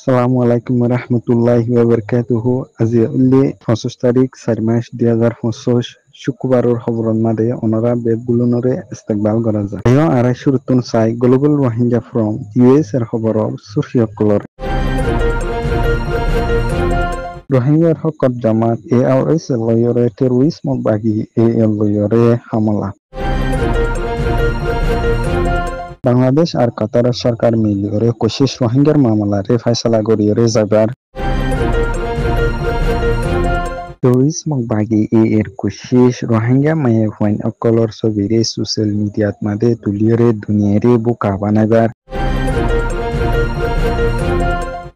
Assalamualaikum warahmatullahi wabarakatuh. আজি উল্লি 25 তারিখ 4 মাস 2025 শুক্রবারের খবরের মাঝে ওনারা বেগুলোনরে ইস্তেকবাল করা যায়। এই আড়াই শুরুতুন সাই গ্লোবাল রোহিঙ্গা ফ্রম ইউএস এর খবরর সুরসিয়কলর রোহিঙ্গার হকত জামাত ARS লয়রে টেরোরিজম বাগি লয়রে হামলা বাংলাদেশ আর কাতারের সরকার মিলিয়ে কোশিশ রোহিঙ্গার মামলারে ফয়সালা করিয়ে যাবার টেরোরিজম বাগি এর কোশিশ রোহিঙ্গা মায়ে হইন অকলর ছবিরে সোশ্যাল মিডিয়াত মাঝে তুলিয়ে দুনিয়ারে বোকা বানাবার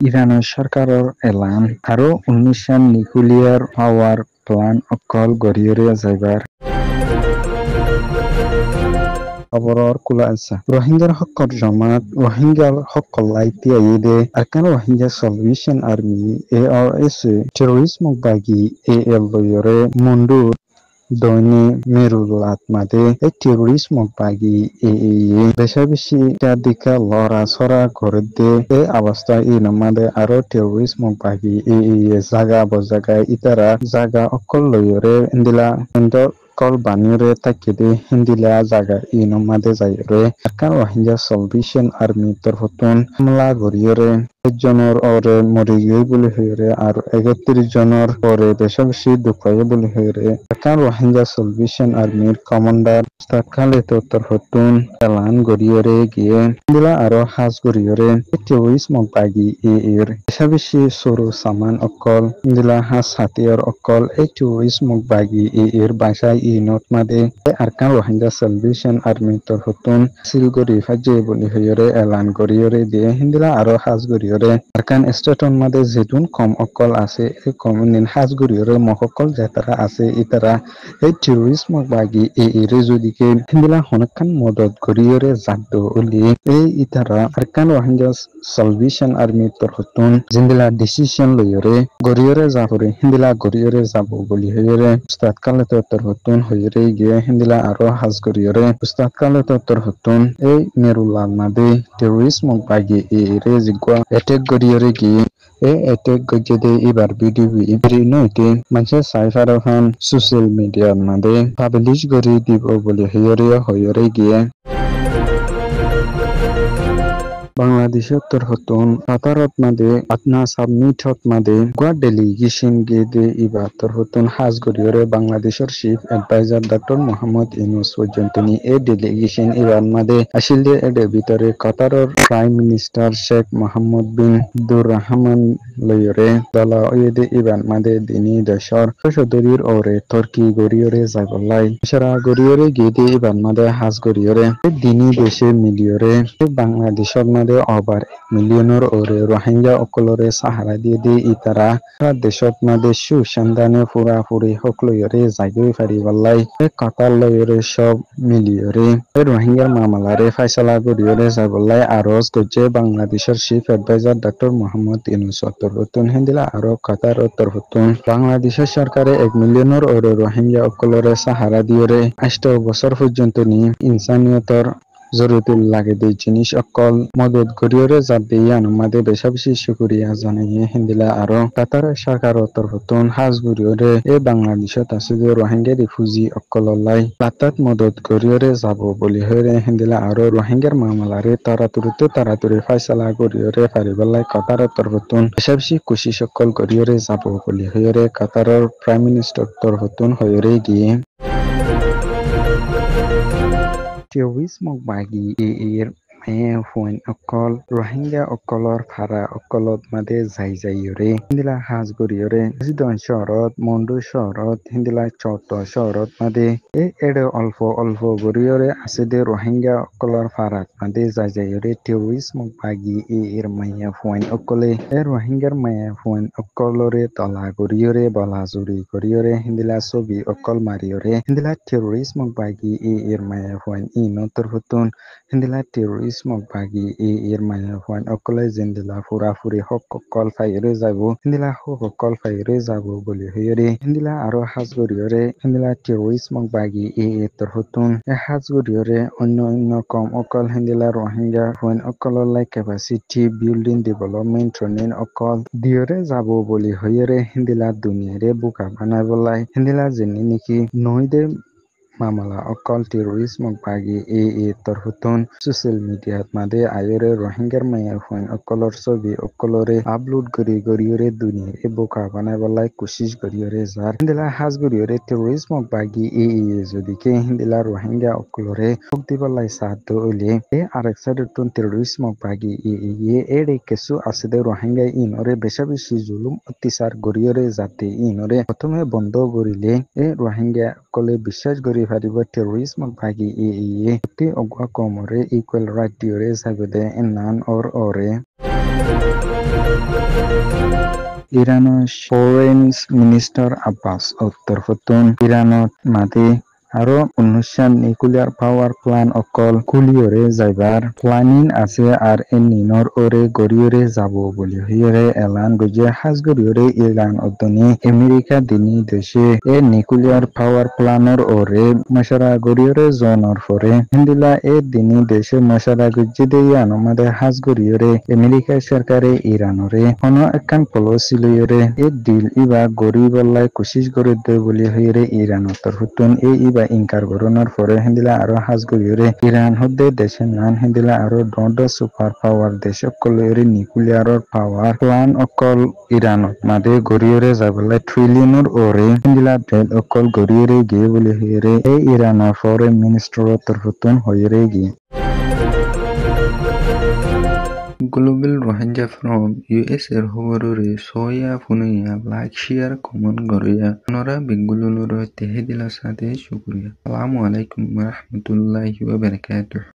ইরানের সরকারের এলান আরো 19 নিউক্লিয়ার পাওয়ার প্ল্যান্ট অকল গড়িয়ে যাবার খবরর কুলা আছে রোহিঙ্গার হকর জমাত রোহিঙ্গার হকল লাইতিয়াইদে Arakan Rohingya salvation army ARS terrorism বাগি AL লয়রে মুন্ডুর দৈনি মেরুলাত মাদে টেরোরিজম বাগি বেশা বেশি দিকা লড়া ছড়া করে দে এই অবস্থা মাদে আরো টেরোরিজম বাগি জাগা বজাগায় ইতারা জাগা অকল লয়রে ইন্দিলা কল বানিয়ে তাকিদে হিন্দিলা জায়গা মাদে যাইরে আরকান রোহিঙ্গা সলভেশন আর্মি তরফতুন হামলা গড়িয়ে একজনের ওরে মরে গিয়ে বলে হয়ে আর 31 জনের পরে বেশা বেশি দুঃখে বলে হয়ে আরকান রোহিঙ্গা সলভেশন আর্মির কমান্ডার খালিদ তরফতুন এলান গড়িয়ে গিয়ে হিন্দিলা আরো হাজ গড়িয়ে টেরোরিজম বাগি এর বেশা বেশি সরু সামান অকল হিন্দিলা হাজ হাতিয়ার অকল এই টেরোরিজম বাগি এর বাসায় নট মাদে আরকান রোহিঙ্গা সলভেশন আর্মি তরফতুন সিলগড়ি ফাজে বলি হইরে এলান গড়িয়ে দিয়ে হিন্দিলা আরো হাজ গড়িয়ে আরকান স্টেটন মাদে যেটুন কম অকল আছে এই কমিউনিন হাজ গড়িয়ে মহকল যেতারা আছে ইতারা এই টেরোরিজম বাগি এর যদিকে হিন্দিলা হনকান মদত গড়িয়ে জাদ্দ উলি এই ইতারা Arkan Rohingya salvation army তরফতুন জিন্দিলা decision লইরে গড়িয়ে যাবরে হিন্দিলা গড়িয়ে যাব বলি হইরে উস্তাদ কালে তরফতুন হইরে গিয়ে হিন্দিলা আরো হাজ গড়িয়ে উস্তাদ কালে তরফতুন এই মেরুলাল মাদে টেরোরিজম বাগি এর জিগা এটেক গড়িয়ে গিয়ে এই এটেক গজে এবার ভিডিও নইতে মানুষে সাইফার খান সোশ্যাল মিডিয়ার মাদে পাবলিশ করে দিব বলে হইরে গিয়ে বাংলাদেশের তরফতুন কাতারত মাদে আপনা সাবমিটত মাদে গোয়া ডেলিগেশন গেদে ইবা তরফতুন হাজ গড়িয়ে বাংলাদেশের chief adviser doctor Mohammad Yunus পর্যন্তনি এই ডেলিগেশন ইবার মাদে আসিলে এর ভিতরে কাতারের prime minister Sheikh Mohammed bin Abdur Rahman লয়রে দলা ওয়েদে ইবার মাদে দিনী দেশর সদরীর ওরে তুর্কি গড়িয়ে যাগলাই সারা গড়িয়ে গেদে ইবার মাদে হাজ গড়িয়ে দিনী দেশে মিলিয়রে বাংলাদেশের ওভার 1 মিলিয়নের ওরে রোহিঙ্গা অকলরে সাহারা দিয়ে ইতারা দেশত মাদে সুসন্ধানে পুরাপুরি হকলয়রে জাগই ফারিবাল্লাই কাতার লয়রে সব মিলিয়রে রোহিঙ্গার মামলারে ফয়সালা করিয়রে যাবল্লাই আরজ গজে বাংলাদেশের chief adviser doctor Mohammad Yunus তরফতুন হিন্দিলা আরো কাতার তরফতুন বাংলাদেশের সরকারে 1 মিলিয়নের ওরে রোহিঙ্গা অকলরে সাহারা দিয়ে 8 বছর পর্যন্ত নি ইনসানিয়তর জরুরতুল লাগে দে জিনিস অকল মদত গড়িয়ে যাতে আমাদের বেশা বেশি শুকরিয়া জানাইয়ে হিন্দিলা আরো কাতার সরকার তরফতুন হাজ গড়িয়ে এই বাংলাদেশত আছে যে রোহিঙ্গা রিফিউজি অকললাই লাতাত মদত গড়িয়ে যাব বলি হয়ে হিন্দিলা আরো রোহিঙ্গার মামলারে তাড়াতাড়ি ফয়সালা গড়িয়ে ফারিবাল্লাই কাতার তরফতুন বেশা বেশি কোশিশ অকল গড়িয়ে যাব বলি হয়ে কাতারের প্রাইম মিনিস্টার তরফতুন হয়ে গিয়ে টেরোরিজম বাগি এর ফোন অকল রোহিঙ্গা অকলর ফারা অকলত মাদে যাইরে হিন্দিলা হাজ গড়িয়ে জিদন শহরত মন্ডু শহরত হিন্দিলা চট শহরত মাদে এড়ে অল্প গড়িয়ে আছে দে রোহিঙ্গা অকলর ফারাত মাদে যাইরে টেরোরিজম বাগি এর মাইয়া ফোন অকলে রোহিঙ্গার মাইয়া ফোন অকলরে তলা গড়িয়ে বলা জুড়ি গড়িয়ে হিন্দিলা ছবি অকল মারিয়রে হিন্দিলা টেরোরিজম বাগি এর মাইয়া ফোন তরফতুন হিন্দিলা terrorism terrorism bagi ear maya hwan okole jindila purapuri hokkol fai rojabo hindila hokkol fai rojabo boli hoyore hindila aro hasgoriyore hindila terrorism bagi torhutun hasgoriyore onno kom okol hindila rohingya hwan okololai capacity building development training okol diore jabo boli hoyore hindila duniyare buka banabolai hindila jeniki noide mamala okol terrorism bagi torhutun social media made ayore rohingya maya hwan okolor sobi okolore upload goriyore duniyare buka banabolai kushish goriyore jar hindila hasgoriyore terrorism bagi jodike hindila rohingya okolore hokdibolai sato ole areksatun terrorism bagi ere kesu aside rohingya inore besabeshi zulum অত্যাচার গরিয়রে যাতে ইনরে প্রথমে বন্ধ করিলে রোহিঙ্গা কলে বিশ্বাস করি পারিব terrorism ভাগি অতি অগুয়া কমরে ইকুয়াল রাইট দিয়রে সাগদে নান ওরে ইরানের ফরেন মিনিস্টার আব্বাস উত্তর ফতুন ইরানত মাদে আরো 19 নিউক্লিয়ার পাওয়ার প্ল্যান অকল কুলিয়রে যাইবার প্ল্যানিং আছে আর নিনর ওরে গরিয়রে যাব বলি হইরে এলান গজে হাজগরিয়রে ইরান অদনি আমেরিকা দিনী দেশে নিউক্লিয়ার পাওয়ার প্ল্যানর ওরে মশারা গরিয়রে জনর পরে হিন্দিলা দিনী দেশে মশারা গজ্জে দেয়া আমাদের হাজগরিয়রে আমেরিকা সরকারে ইরানরে কোন একখান পলিসি লইরে ডিল ইবা গরিবল্লাই কোশিশ করে দে বলি হইরে ইরান উত্তর হুতুন ইবা ইনকার করোনার পরে হিন্দিলা আরো হাজগরিয়রে ইরান হদ্দে দেশে নান হিন্দিলা আরো দন্ড সুপার পাওয়ার দেশ অকলরে নিউক্লিয়ারর পাওয়ার প্ল্যান অকল ইরানত মাদে গরিয়রে যাবলাই ট্রিলিয়নের ওরে হিন্দিলা ডেল অকল গরিয়রে গিয়ে বলি হইরে ইরানের ফরেন মিনিস্টার উত্তর হুতুন হইরে গিয়ে Global Rohingya from US এর খবররে সয়া ফুনিয়া লাইক শেয়ার কমেন্ট করিয়া নরা বেঙ্গলুরুর তেহেদিলা সাথে শুকরিয়া আসসালামু আলাইকুম ওয়া রাহমাতুল্লাহি ওয়া বারাকাতুহু